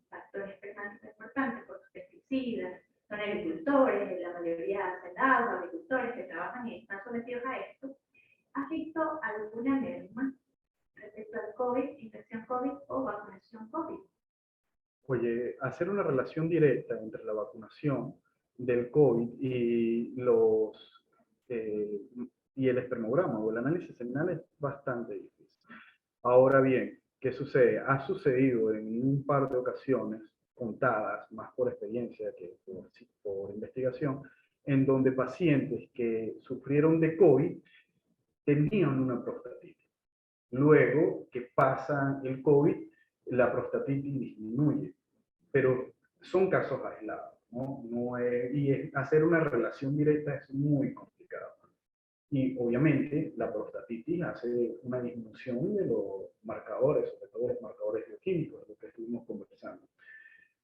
factores espermáticos importantes por sus pesticidas, son agricultores, la mayoría hacendados, agricultores que trabajan y están sometidos a esto, ¿has visto alguna merma respecto al COVID, infección COVID o vacunación COVID? Oye, hacer una relación directa entre la vacunación del COVID y y el espermograma o el análisis seminal es bastante difícil. Ahora bien, ¿qué sucede? Ha sucedido en un par de ocasiones, contadas más por experiencia que por investigación, en donde pacientes que sufrieron de COVID tenían una prostatitis. Luego que pasa el COVID, la prostatitis disminuye, pero son casos aislados, ¿no? Hacer una relación directa es muy complicado. Y obviamente la prostatitis hace una disminución de los marcadores, sobre todo los marcadores bioquímicos, de lo que estuvimos conversando.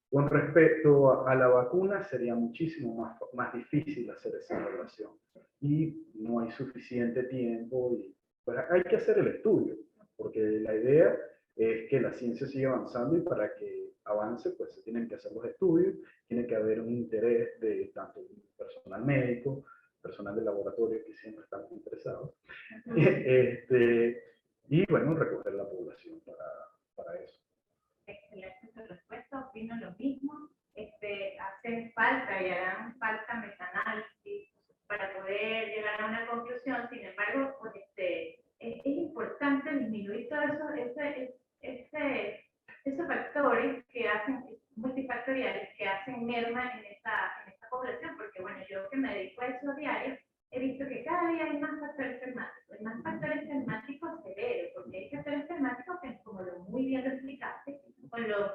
Con respecto a la vacuna, sería muchísimo más difícil hacer esa relación. Y no hay suficiente tiempo. Y, pues, hay que hacer el estudio, porque la idea es que la ciencia siga avanzando, y para que avance, pues se tienen que hacer los estudios, tiene que haber un interés de tanto personal médico, personal de laboratorio, que siempre estamos interesados, y bueno, recoger la población para eso. Excelente tu respuesta, opino lo mismo. Hacen falta y harán falta metanálisis para poder llegar a una conclusión. Sin embargo, pues, es importante disminuir todos esos factores que hacen, multifactoriales, que hacen merma en esta población, porque bueno, yo que me dedico a eso diario, he visto que cada día hay más factores espermáticos, más factores espermáticos severos, porque hay factores espermáticos que, como muy bien lo explicaste, con los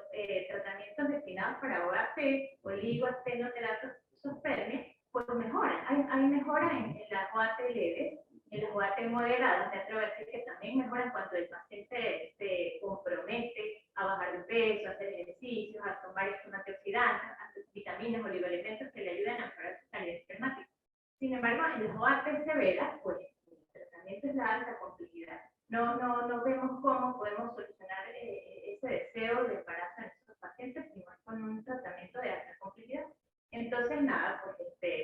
tratamientos destinados para OAP, oligostenoteratospermia, pues mejoran. Hay mejoras en las OAT leves, en las OAT moderadas. Me atrevo a decir que también mejoran cuando el paciente se compromete a bajar de peso, a hacer ejercicios, a tomar antioxidantes, vitaminas, oligoelementos que le ayudan a mejorar su calidad espermática. Sin embargo, en las OAT severas, pues el tratamiento es de alta complejidad. No vemos cómo podemos solucionar ese deseo de embarazo en estos pacientes, sino con un tratamiento de alta complejidad. Entonces, nada, pues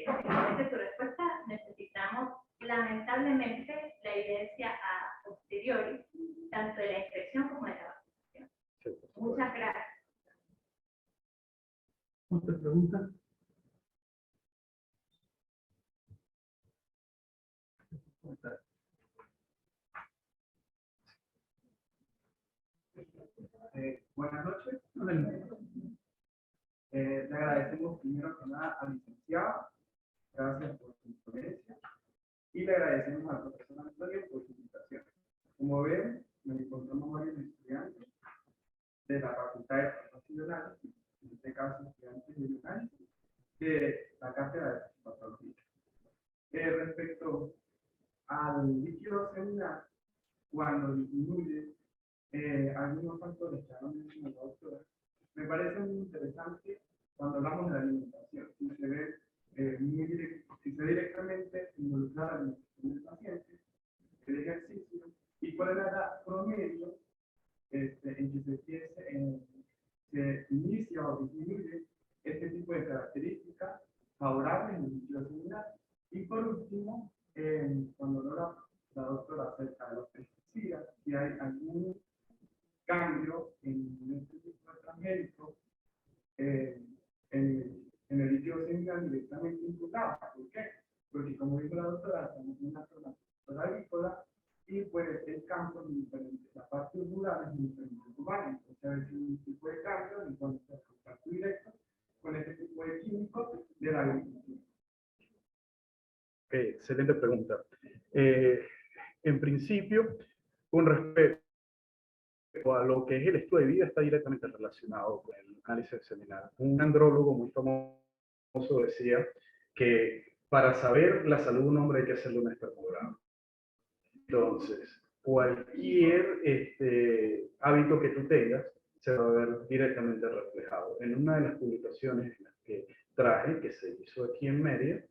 básicamente tu respuesta, necesitamos lamentablemente la evidencia a posteriori, tanto de la infección como de la vacunación. Sí, muchas gracias. ¿Otra pregunta? Buenas noches. Le agradecemos primero que nada al licenciado, gracias por su influencia, y le agradecemos al profesor Antonio por su invitación. Como ven, nos encontramos varios estudiantes de la Facultad de Profesionales, en este caso estudiantes de bioanálisis, de la cátedra de patología. Respecto al líquido seminal, cuando disminuye algunos factores que han mencionado la doctora, me parece muy interesante cuando hablamos de la alimentación. Si se ve directamente involucrada la alimentación del paciente, el ejercicio, y cuál es la edad promedio en que se último, cuando la doctora acerca de los pesticidas, si hay algún cambio en este tipo de tratamiento en el líquido seminal directamente imputado. ¿Por qué? Porque como dijo la doctora, estamos en una zona agrícola y pues el campo es diferente, la parte rural es diferente urbana, entonces a veces un tipo de cambio en cuanto a contacto directo con este tipo de químicos de la agricultura. Excelente pregunta. En principio, con respecto a lo que es el estudio de vida, está directamente relacionado con el análisis seminal. Un andrólogo muy famoso decía que para saber la salud de un hombre hay que hacerle un espermograma. Entonces, cualquier hábito que tú tengas se va a ver directamente reflejado. En una de las publicaciones que traje, que se hizo aquí en Mérida,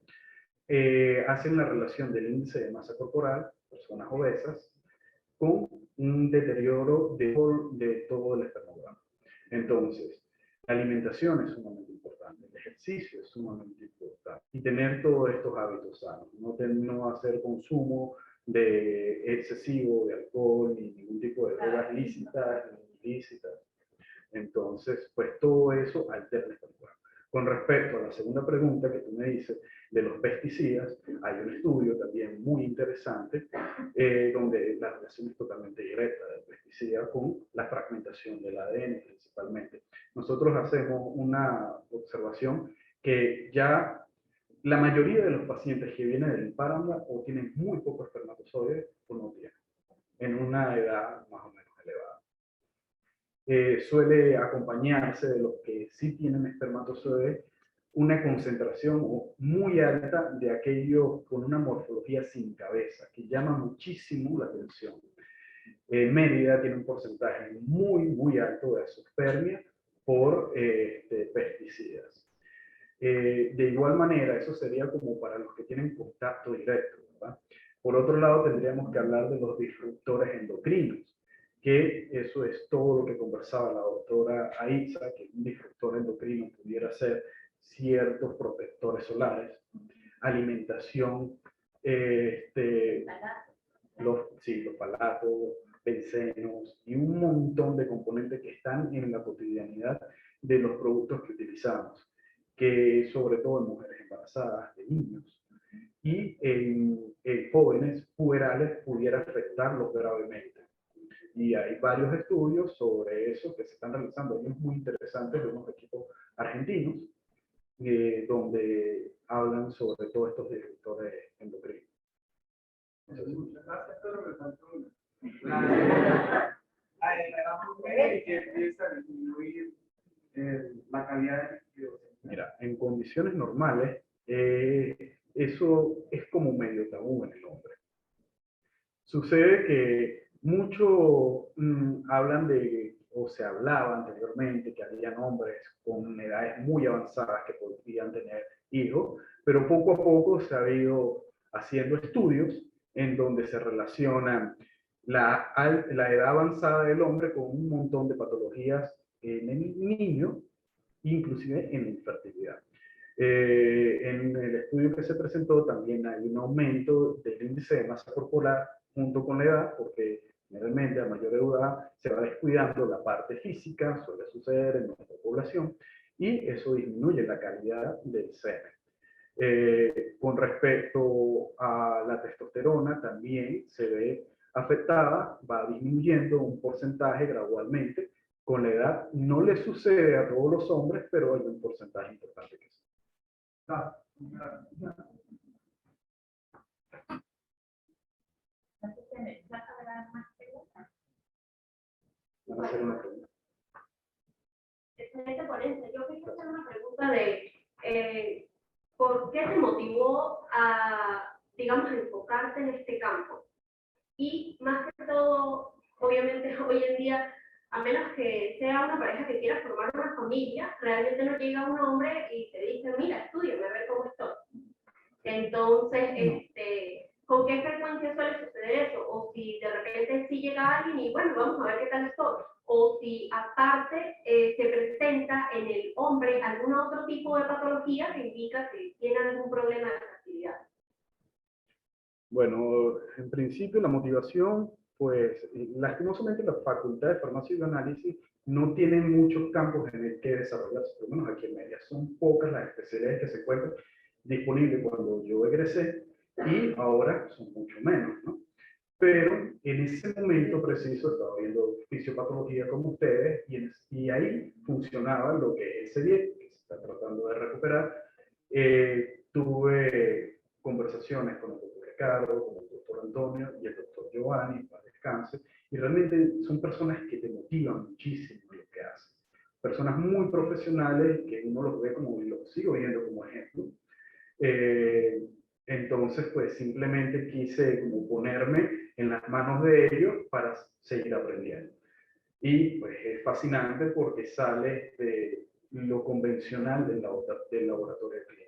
hacen la relación del índice de masa corporal, personas obesas, con un deterioro de todo el espermograma. Entonces, la alimentación es sumamente importante, el ejercicio es sumamente importante y tener todos estos hábitos sanos, no hacer consumo excesivo de alcohol ni ningún tipo de drogas lícitas ni ilícitas. Entonces, pues todo eso altera el espermograma. Con respecto a la segunda pregunta que tú me dices de los pesticidas, hay un estudio también muy interesante donde la relación es totalmente directa del pesticida con la fragmentación del ADN principalmente. Nosotros hacemos una observación que ya la mayoría de los pacientes que vienen del páramo o tienen muy pocos espermatozoides o no tienen, en una edad más o menos elevada. Suele acompañarse de los que sí tienen espermatozoides una concentración muy alta de aquellos con una morfología sin cabeza, que llama muchísimo la atención. Mérida tiene un porcentaje muy alto de azoospermia por pesticidas. De igual manera, eso sería como para los que tienen contacto directo, ¿verdad? Por otro lado, tendríamos que hablar de los disruptores endocrinos, que eso es todo lo que conversaba la doctora Aiza, que un disruptor endocrino pudiera ser ciertos protectores solares, alimentación, los palatos, bencenos y un montón de componentes que están en la cotidianidad de los productos que utilizamos, que sobre todo en mujeres embarazadas, de niños y en jóvenes puberales pudiera afectarlos gravemente. Y hay varios estudios sobre eso que se están realizando, hay unos muy interesantes de unos equipos argentinos, donde hablan sobre todos estos disruptores endocrinos. Muchas gracias, pero me faltó una. Que empieza a disminuir la calidad del líquido. Mira, en condiciones normales, eso es como medio tabú en el hombre. Sucede que muchos hablan de, o se hablaba anteriormente, que habían hombres con edades muy avanzadas que podrían tener hijos, pero poco a poco se ha ido haciendo estudios en donde se relacionan la edad avanzada del hombre con un montón de patologías en el niño, inclusive en la infertilidad. En el estudio que se presentó también hay un aumento del índice de masa corporal junto con la edad, porque generalmente a mayor edad se va descuidando la parte física, suele suceder en nuestra población, y eso disminuye la calidad del semen. Con respecto a la testosterona, también se ve afectada, va disminuyendo un porcentaje gradualmente. Con la edad no le sucede a todos los hombres, pero hay un porcentaje importante que sí. Van a hacer una pregunta. Excelente ponencia. Yo quería hacer una pregunta de ¿por qué te motivó a, digamos, enfocarte en este campo? Y más que todo, obviamente hoy en día, a menos que sea una pareja que quiera formar una familia, realmente no llega un hombre y te dice, mira, estúdiame, a ver cómo estoy. Entonces, ¿con qué frecuencia suele suceder eso? O si de repente sí llega alguien y bueno, vamos a ver qué tal estoy. O si aparte se presenta en el hombre algún otro tipo de patología que indica que tiene algún problema de fertilidad. Bueno, en principio la motivación, pues lastimosamente la Facultad de Farmacia y Bioanálisis no tiene muchos campos en el que desarrollarse, por lo menos aquí en Mérida. Son pocas las especialidades que se encuentran disponibles cuando yo egresé y ahora son mucho menos, ¿no? Pero en ese momento preciso estaba viendo fisiopatología como ustedes y ahí funcionaba lo que es ese bien que se está tratando de recuperar. Tuve conversaciones con el doctor Ricardo, con el doctor Antonio y el doctor Giovanni, para descanse, y realmente son personas que te motivan muchísimo lo que hacen. Personas muy profesionales que uno los ve como, y los sigo viendo como ejemplo. Entonces, pues simplemente quise como ponerme en las manos de ellos para seguir aprendiendo. Y pues es fascinante porque sale de lo convencional del laboratorio clínico.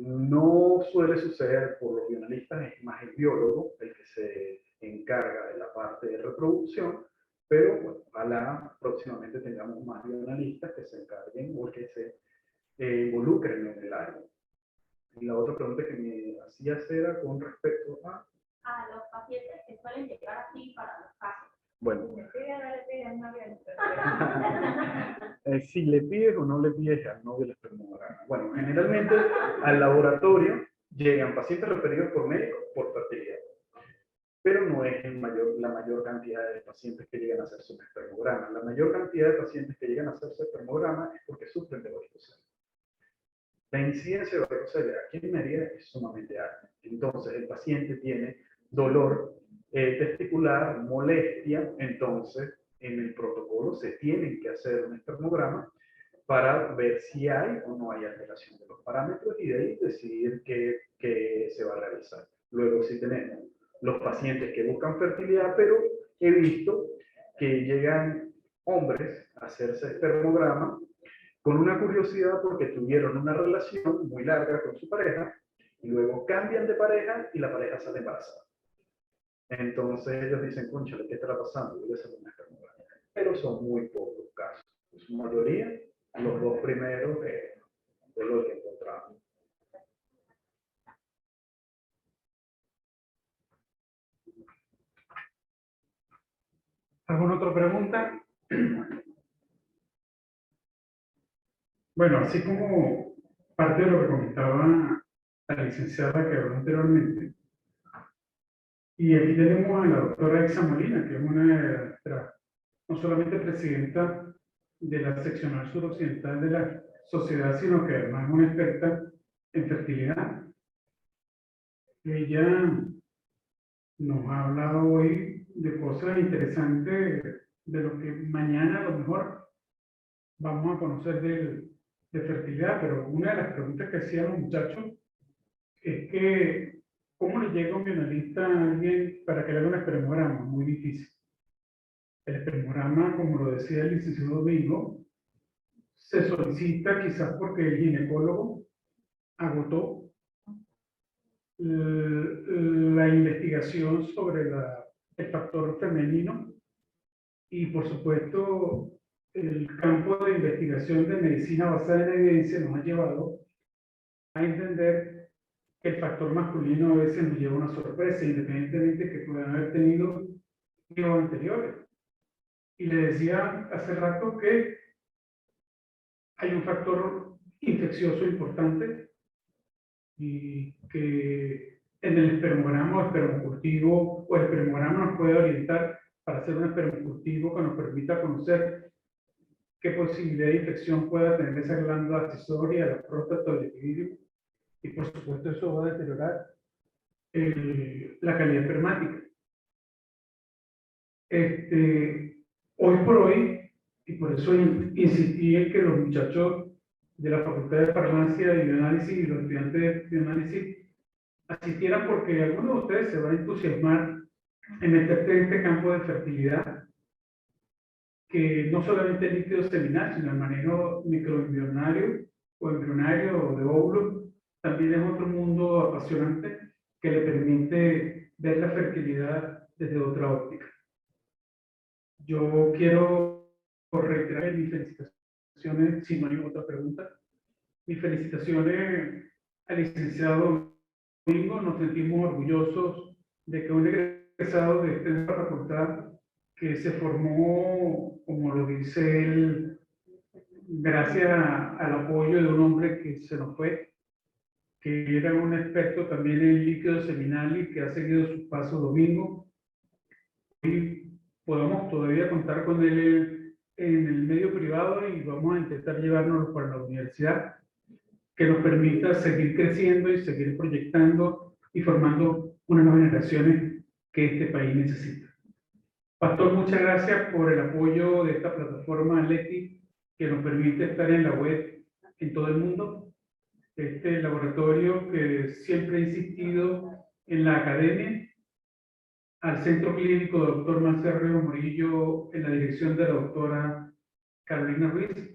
No suele suceder por los bioanalistas, es más el biólogo el que se encarga de la parte de reproducción, pero bueno, ojalá próximamente tengamos más bioanalistas que se encarguen o que se involucren en el área. Y la otra pregunta que me hacías era con respecto a los pacientes que suelen llegar aquí para los casos. bueno, Sí. si le pides o no le pides al novio el espermograma. Bueno, generalmente al laboratorio llegan pacientes referidos por médicos por fertilidad, pero no es la mayor cantidad de pacientes que llegan a hacerse un espermograma. La mayor cantidad de pacientes que llegan a hacerse espermograma es porque sufren de varicocele. La incidencia de varicocele aquí en Mérida es sumamente alta. Entonces, el paciente tiene dolor testicular, molestia, entonces en el protocolo se tienen que hacer un espermograma para ver si hay o no hay alteración de los parámetros y de ahí decidir qué se va a realizar. Luego, si tenemos los pacientes que buscan fertilidad, pero he visto que llegan hombres a hacerse espermograma con una curiosidad porque tuvieron una relación muy larga con su pareja y luego cambian de pareja y la pareja sale embarazada. Entonces ellos dicen, cónchale, ¿qué estará pasando? Voy a hacer una espermograma. Pero son muy pocos casos. En su mayoría, los dos primeros de los que encontramos. ¿Alguna otra pregunta? Bueno, así como parte de lo que comentaba la licenciada que habló anteriormente, y aquí tenemos a la doctora Exa Molina, que es una de nuestras, no solamente presidenta de la seccional suroccidental de la sociedad, sino que además es una experta en fertilidad. Ella nos ha hablado hoy de cosas interesantes, de lo que mañana a lo mejor vamos a conocer de fertilidad, pero una de las preguntas que hacían los muchachos es que ¿cómo le llega un bioanalista a alguien para que le haga un espermograma? Muy difícil. El espermograma, como lo decía el licenciado Domingo, se solicita quizás porque el ginecólogo agotó la investigación sobre el factor femenino y por supuesto el campo de investigación de medicina basada en evidencia nos ha llevado a entender que el factor masculino a veces nos lleva una sorpresa, independientemente que puedan haber tenido hijos anteriores. Y le decía hace rato que hay un factor infeccioso importante y que en el espermograma o espermocultivo o el espermograma nos puede orientar para hacer un espermocultivo que nos permita conocer qué posibilidad de infección pueda tener esa glándula accesoria, la próstata o el epidídimo, y por supuesto eso va a deteriorar la calidad espermática. Hoy por hoy, y por eso insistí en que los muchachos de la Facultad de Farmacia y Bioanálisis y los estudiantes de Bioanálisis asistieran, porque algunos de ustedes se van a entusiasmar en meterte en este campo de fertilidad, que no solamente el líquido seminal, sino el manejo microembrionario o embrionario o de óvulos, también es otro mundo apasionante que le permite ver la fertilidad desde otra óptica. Yo quiero reiterar mis felicitaciones, si no hay otra pregunta, mis felicitaciones al licenciado Domingo nos sentimos orgullosos de que un egresado de esta facultad que se formó, como lo dice él, gracias al apoyo de un hombre que se nos fue, que era un experto también en líquido seminal y que ha seguido su paso domingo. Y podamos todavía contar con él en el medio privado y vamos a intentar llevárnoslo para la universidad, que nos permita seguir creciendo y seguir proyectando y formando unas nuevas generaciones que este país necesita. Pastor, muchas gracias por el apoyo de esta plataforma Leti, que nos permite estar en la web en todo el mundo. Este laboratorio que siempre ha insistido en la academia, al Centro Clínico Dr. Marcelo Ríos Morillo en la dirección de la doctora Carolina Ruiz,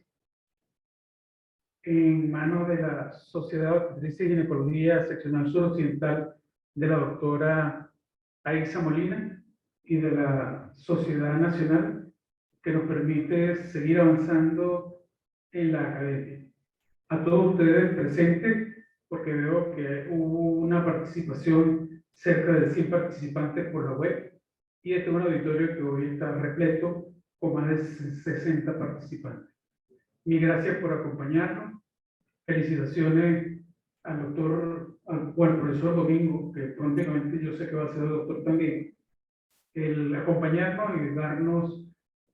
en manos de la Sociedad de Obstetricia y Ginecología Seccional Suroccidental de la doctora Aixa Molina y de la Sociedad Nacional, que nos permite seguir avanzando en la academia. A todos ustedes presentes, porque veo que hubo una participación, cerca de 100 participantes por la web, y este es un auditorio que hoy está repleto con más de 60 participantes. Mil gracias por acompañarnos. Felicitaciones al doctor, al profesor Domingo, que próximamente yo sé que va a ser doctor también, el acompañarnos y darnos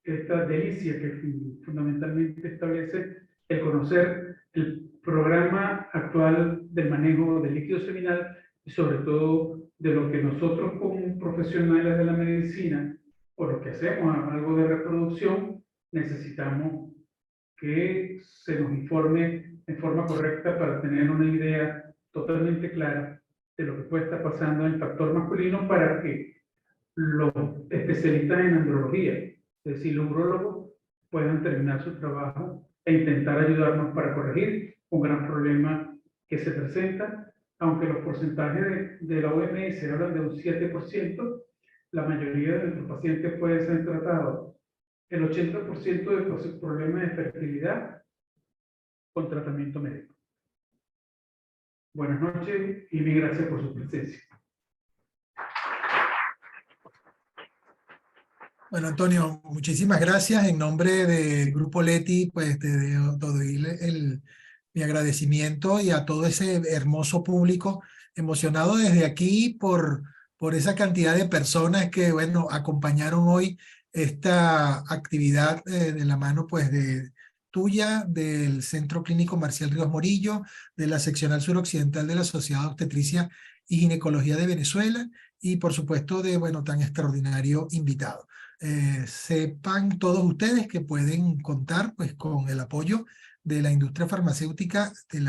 esta delicia que fundamentalmente establece el conocer el programa actual del manejo del líquido seminal y sobre todo de lo que nosotros como profesionales de la medicina o lo que hacemos algo de reproducción necesitamos que se nos informe en forma correcta para tener una idea totalmente clara de lo que puede estar pasando en el factor masculino para que los especialistas en andrología, es decir, los urólogos, puedan terminar su trabajo e intentar ayudarnos para corregir un gran problema que se presenta, aunque los porcentajes de la OMS hablan de un 7%, la mayoría de nuestros pacientes pueden ser tratados el 80% de problemas de fertilidad con tratamiento médico. Buenas noches y mil gracias por su presencia. Bueno, Antonio, muchísimas gracias. En nombre del Grupo Leti, pues te doy mi agradecimiento y a todo ese hermoso público emocionado desde aquí por esa cantidad de personas que, bueno, acompañaron hoy esta actividad de la mano, pues, tuya, del Centro Clínico Marcial Ríos Morillo, de la Seccional Suroccidental de la Sociedad de Obstetricia y Ginecología de Venezuela y, por supuesto, de, bueno, tan extraordinario invitado. Sepan todos ustedes que pueden contar, pues, con el apoyo de la industria farmacéutica de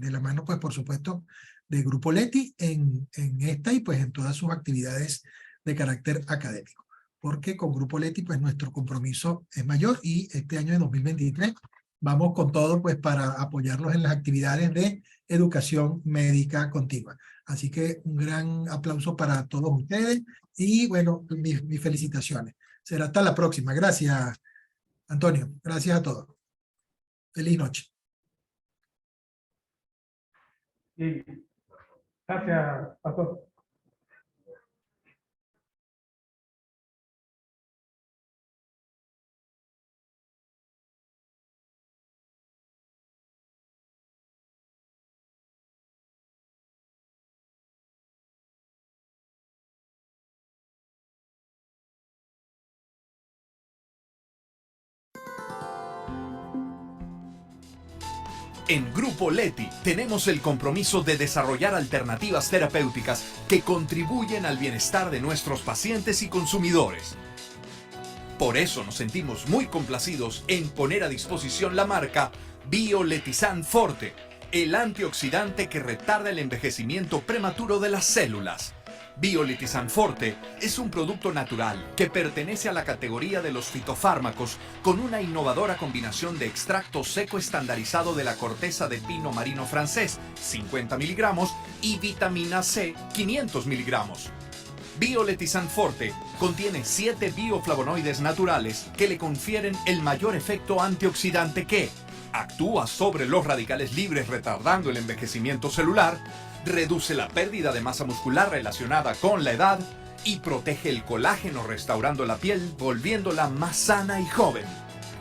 la mano, pues, por supuesto, de Grupo Leti en esta y, pues, en todas sus actividades de carácter académico. Porque con Grupo Leti, pues, nuestro compromiso es mayor y este año de 2023 vamos con todo, pues, para apoyarlos en las actividades de educación médica continua. Así que un gran aplauso para todos ustedes y, bueno, mis felicitaciones. Será hasta la próxima. Gracias, Antonio. Gracias a todos. Feliz noche. Bien. Gracias, Pastor. En Grupo Leti tenemos el compromiso de desarrollar alternativas terapéuticas que contribuyen al bienestar de nuestros pacientes y consumidores. Por eso nos sentimos muy complacidos en poner a disposición la marca Bioletizan Forte, el antioxidante que retarda el envejecimiento prematuro de las células. Bioletizan Forte es un producto natural que pertenece a la categoría de los fitofármacos con una innovadora combinación de extracto seco estandarizado de la corteza de pino marino francés, 50 miligramos, y vitamina C, 500 miligramos. Bioletizan Forte contiene 7 bioflavonoides naturales que le confieren el mayor efecto antioxidante que actúa sobre los radicales libres retardando el envejecimiento celular, reduce la pérdida de masa muscular relacionada con la edad y protege el colágeno restaurando la piel, volviéndola más sana y joven.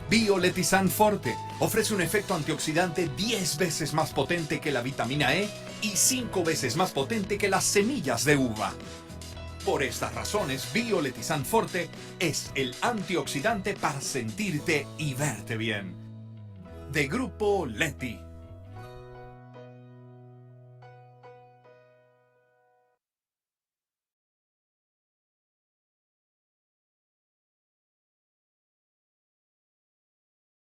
Bioletizan Forte ofrece un efecto antioxidante 10 veces más potente que la vitamina E y 5 veces más potente que las semillas de uva. Por estas razones, Bioletizan Forte es el antioxidante para sentirte y verte bien. De Grupo Leti.